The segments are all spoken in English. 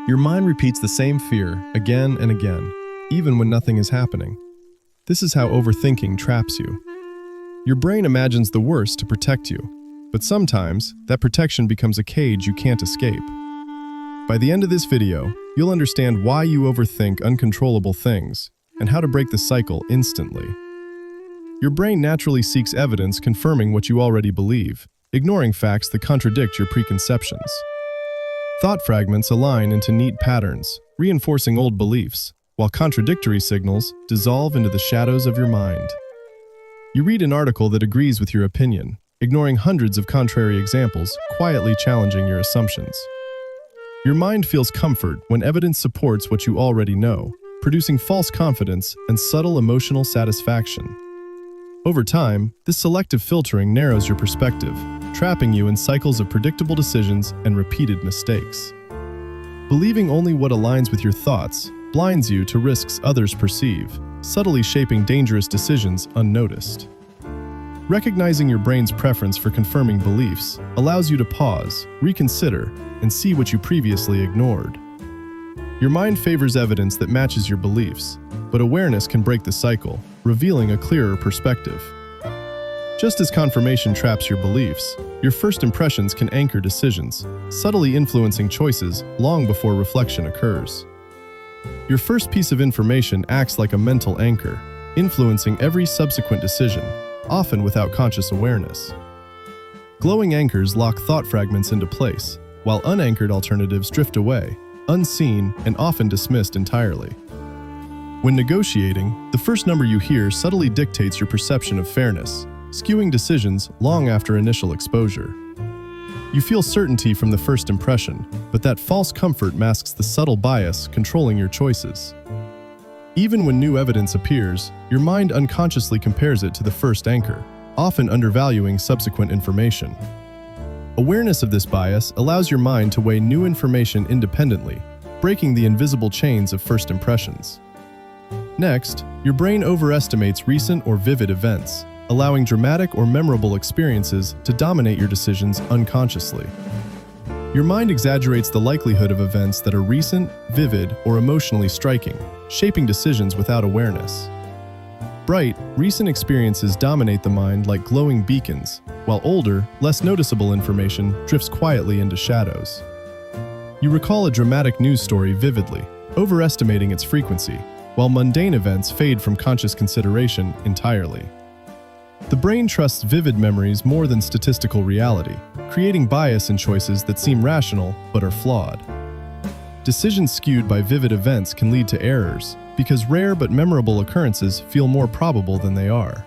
Your mind repeats the same fear again and again, even when nothing is happening. This is how overthinking traps you. Your brain imagines the worst to protect you, but sometimes that protection becomes a cage you can't escape. By the end of this video, you'll understand why you overthink uncontrollable things and how to break the cycle instantly. Your brain naturally seeks evidence confirming what you already believe, ignoring facts that contradict your preconceptions. Thought fragments align into neat patterns, reinforcing old beliefs, while contradictory signals dissolve into the shadows of your mind. You read an article that agrees with your opinion, ignoring hundreds of contrary examples, quietly challenging your assumptions. Your mind feels comfort when evidence supports what you already know, producing false confidence and subtle emotional satisfaction. Over time, this selective filtering narrows your perspective, trapping you in cycles of predictable decisions and repeated mistakes. Believing only what aligns with your thoughts blinds you to risks others perceive, subtly shaping dangerous decisions unnoticed. Recognizing your brain's preference for confirming beliefs allows you to pause, reconsider, and see what you previously ignored. Your mind favors evidence that matches your beliefs, but awareness can break the cycle, revealing a clearer perspective. Just as confirmation traps your beliefs, your first impressions can anchor decisions, subtly influencing choices long before reflection occurs. Your first piece of information acts like a mental anchor, influencing every subsequent decision, often without conscious awareness. Glowing anchors lock thought fragments into place, while unanchored alternatives drift away, unseen and often dismissed entirely. When negotiating, the first number you hear subtly dictates your perception of fairness, skewing decisions long after initial exposure. You feel certainty from the first impression, but that false comfort masks the subtle bias controlling your choices. Even when new evidence appears, your mind unconsciously compares it to the first anchor, often undervaluing subsequent information. Awareness of this bias allows your mind to weigh new information independently, breaking the invisible chains of first impressions. Next, your brain overestimates recent or vivid events, allowing dramatic or memorable experiences to dominate your decisions unconsciously. Your mind exaggerates the likelihood of events that are recent, vivid, or emotionally striking, shaping decisions without awareness. Bright, recent experiences dominate the mind like glowing beacons, while older, less noticeable information drifts quietly into shadows. You recall a dramatic news story vividly, overestimating its frequency, while mundane events fade from conscious consideration entirely. The brain trusts vivid memories more than statistical reality, creating bias in choices that seem rational but are flawed. Decisions skewed by vivid events can lead to errors, because rare but memorable occurrences feel more probable than they are.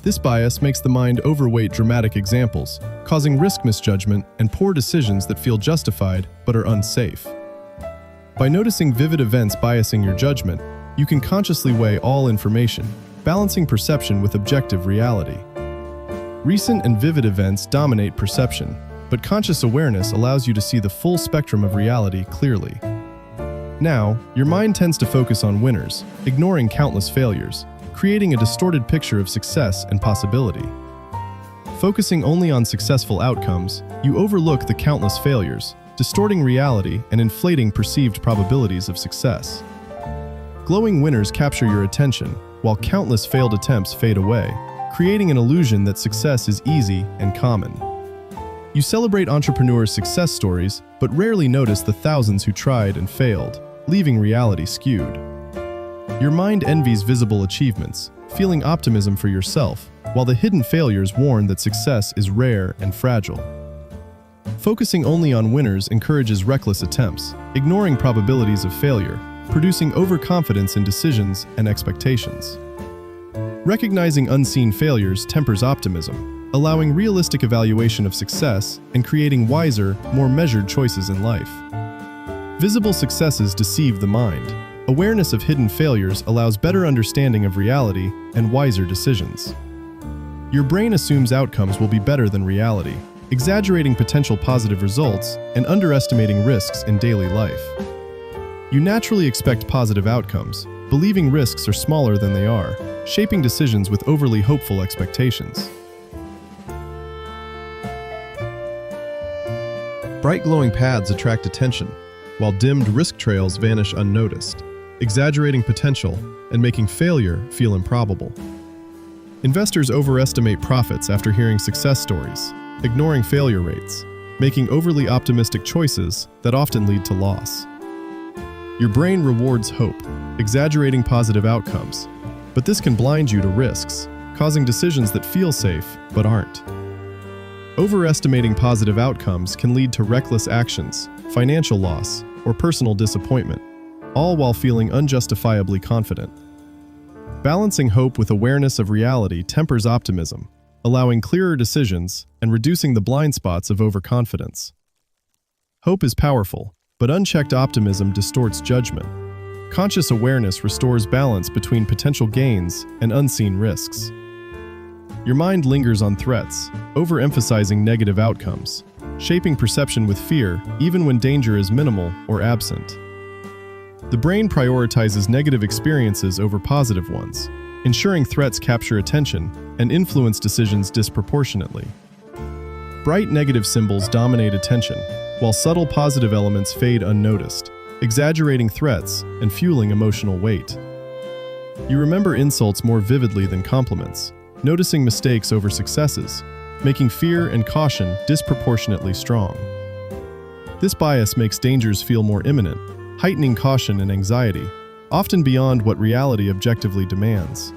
This bias makes the mind overweight dramatic examples, causing risk misjudgment and poor decisions that feel justified but are unsafe. By noticing vivid events biasing your judgment, you can consciously weigh all information, balancing perception with objective reality. Recent and vivid events dominate perception, but conscious awareness allows you to see the full spectrum of reality clearly. Now, your mind tends to focus on winners, ignoring countless failures, creating a distorted picture of success and possibility. Focusing only on successful outcomes, you overlook the countless failures, distorting reality and inflating perceived probabilities of success. Glowing winners capture your attention, while countless failed attempts fade away, creating an illusion that success is easy and common. You celebrate entrepreneurs' success stories, but rarely notice the thousands who tried and failed, leaving reality skewed. Your mind envies visible achievements, feeling optimism for yourself, while the hidden failures warn that success is rare and fragile. Focusing only on winners encourages reckless attempts, ignoring probabilities of failure, producing overconfidence in decisions and expectations. Recognizing unseen failures tempers optimism, allowing realistic evaluation of success and creating wiser, more measured choices in life. Visible successes deceive the mind. Awareness of hidden failures allows better understanding of reality and wiser decisions. Your brain assumes outcomes will be better than reality, exaggerating potential positive results and underestimating risks in daily life. You naturally expect positive outcomes, believing risks are smaller than they are, shaping decisions with overly hopeful expectations. Bright glowing paths attract attention, while dimmed risk trails vanish unnoticed, exaggerating potential and making failure feel improbable. Investors overestimate profits after hearing success stories, ignoring failure rates, making overly optimistic choices that often lead to loss. Your brain rewards hope, exaggerating positive outcomes, but this can blind you to risks, causing decisions that feel safe but aren't. Overestimating positive outcomes can lead to reckless actions, financial loss, or personal disappointment, all while feeling unjustifiably confident. Balancing hope with awareness of reality tempers optimism, allowing clearer decisions and reducing the blind spots of overconfidence. Hope is powerful, but unchecked optimism distorts judgment. Conscious awareness restores balance between potential gains and unseen risks. Your mind lingers on threats, overemphasizing negative outcomes, shaping perception with fear even when danger is minimal or absent. The brain prioritizes negative experiences over positive ones, ensuring threats capture attention and influence decisions disproportionately. Bright negative symbols dominate attention, while subtle positive elements fade unnoticed, exaggerating threats and fueling emotional weight. You remember insults more vividly than compliments, noticing mistakes over successes, making fear and caution disproportionately strong. This bias makes dangers feel more imminent, heightening caution and anxiety, often beyond what reality objectively demands.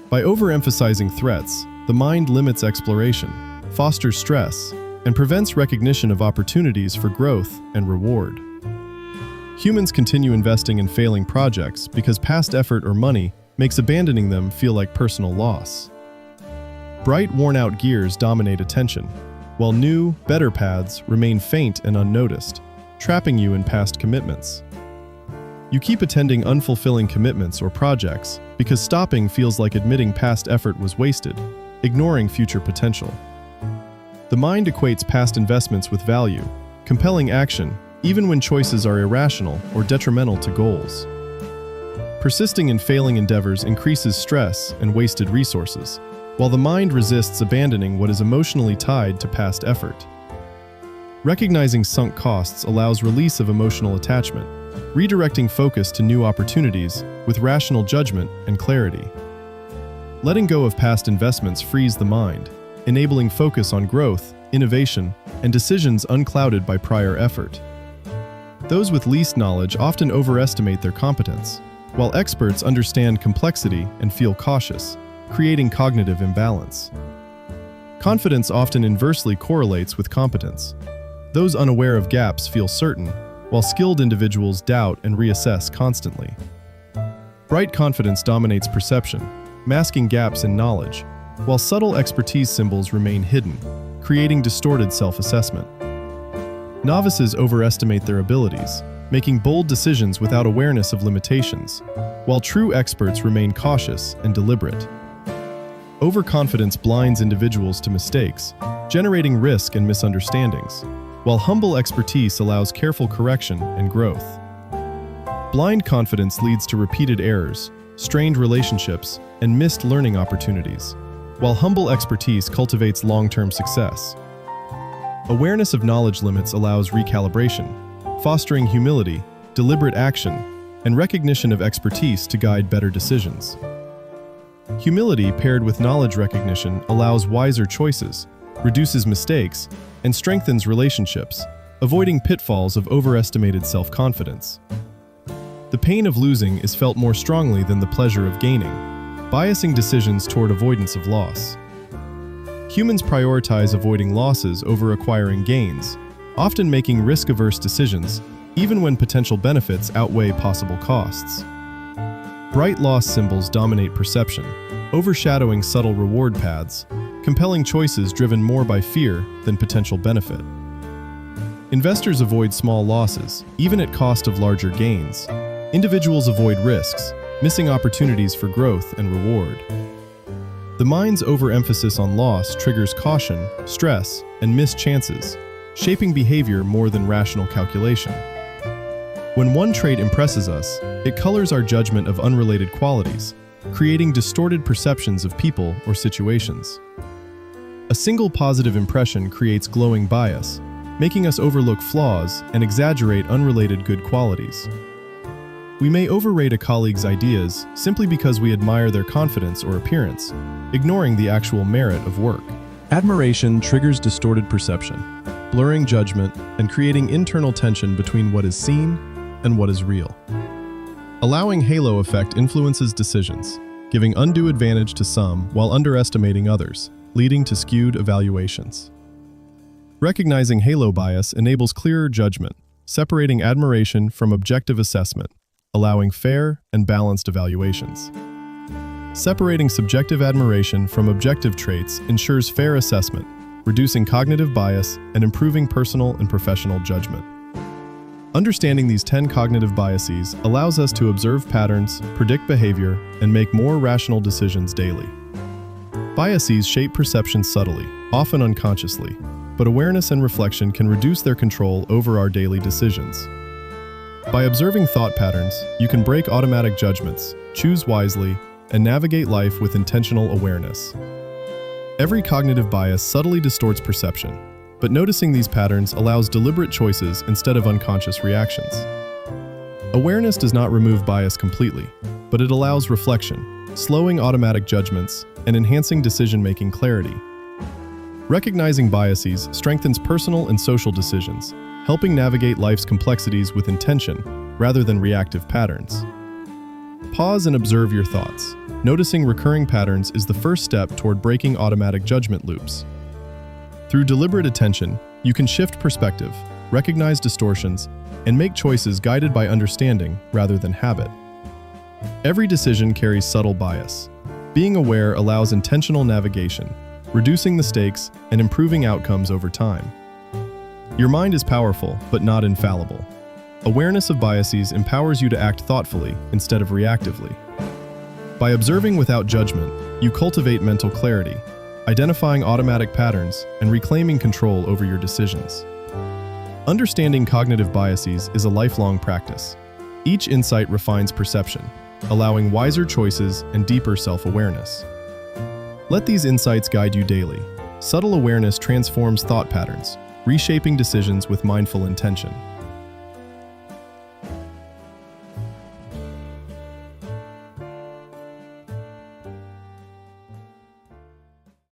By overemphasizing threats, the mind limits exploration, fosters stress, and prevents recognition of opportunities for growth and reward. Humans continue investing in failing projects because past effort or money makes abandoning them feel like personal loss. Bright, worn-out gears dominate attention, while new, better paths remain faint and unnoticed, trapping you in past commitments. You keep attending unfulfilling commitments or projects because stopping feels like admitting past effort was wasted, ignoring future potential. The mind equates past investments with value, compelling action even when choices are irrational or detrimental to goals. Persisting in failing endeavors increases stress and wasted resources, while the mind resists abandoning what is emotionally tied to past effort. Recognizing sunk costs allows release of emotional attachment, redirecting focus to new opportunities with rational judgment and clarity. Letting go of past investments frees the mind, enabling focus on growth, innovation, and decisions unclouded by prior effort. Those with least knowledge often overestimate their competence, while experts understand complexity and feel cautious, creating cognitive imbalance. Confidence often inversely correlates with competence. Those unaware of gaps feel certain, while skilled individuals doubt and reassess constantly. Bright confidence dominates perception, masking gaps in knowledge, while subtle expertise symbols remain hidden, creating distorted self-assessment. Novices overestimate their abilities, making bold decisions without awareness of limitations, while true experts remain cautious and deliberate. Overconfidence blinds individuals to mistakes, generating risk and misunderstandings, while humble expertise allows careful correction and growth. Blind confidence leads to repeated errors, strained relationships, and missed learning opportunities, while humble expertise cultivates long-term success. Awareness of knowledge limits allows recalibration, fostering humility, deliberate action, and recognition of expertise to guide better decisions. Humility paired with knowledge recognition allows wiser choices, reduces mistakes, and strengthens relationships, avoiding pitfalls of overestimated self-confidence. The pain of losing is felt more strongly than the pleasure of gaining, biasing decisions toward avoidance of loss. Humans prioritize avoiding losses over acquiring gains, often making risk-averse decisions, even when potential benefits outweigh possible costs. Bright loss symbols dominate perception, overshadowing subtle reward paths, compelling choices driven more by fear than potential benefit. Investors avoid small losses, even at cost of larger gains. Individuals avoid risks, missing opportunities for growth and reward. The mind's overemphasis on loss triggers caution, stress, and missed chances, shaping behavior more than rational calculation. When one trait impresses us, it colors our judgment of unrelated qualities, creating distorted perceptions of people or situations. A single positive impression creates glowing bias, making us overlook flaws and exaggerate unrelated good qualities. We may overrate a colleague's ideas simply because we admire their confidence or appearance, ignoring the actual merit of work. Admiration triggers distorted perception, blurring judgment and creating internal tension between what is seen and what is real. Allowing halo effect influences decisions, giving undue advantage to some while underestimating others, leading to skewed evaluations. Recognizing halo bias enables clearer judgment, separating admiration from objective assessment, allowing fair and balanced evaluations. Separating subjective admiration from objective traits ensures fair assessment, reducing cognitive bias and improving personal and professional judgment. Understanding these 10 cognitive biases allows us to observe patterns, predict behavior, and make more rational decisions daily. Biases shape perception subtly, often unconsciously, but awareness and reflection can reduce their control over our daily decisions. By observing thought patterns, you can break automatic judgments, choose wisely, and navigate life with intentional awareness. Every cognitive bias subtly distorts perception, but noticing these patterns allows deliberate choices instead of unconscious reactions. Awareness does not remove bias completely, but it allows reflection, slowing automatic judgments and enhancing decision-making clarity. Recognizing biases strengthens personal and social decisions, helping navigate life's complexities with intention rather than reactive patterns. Pause and observe your thoughts. Noticing recurring patterns is the first step toward breaking automatic judgment loops. Through deliberate attention, you can shift perspective, recognize distortions, and make choices guided by understanding rather than habit. Every decision carries subtle bias. Being aware allows intentional navigation, reducing the stakes and improving outcomes over time. Your mind is powerful, but not infallible. Awareness of biases empowers you to act thoughtfully instead of reactively. By observing without judgment, you cultivate mental clarity, identifying automatic patterns and reclaiming control over your decisions. Understanding cognitive biases is a lifelong practice. Each insight refines perception, allowing wiser choices and deeper self-awareness. Let these insights guide you daily. Subtle awareness transforms thought patterns, reshaping decisions with mindful intention.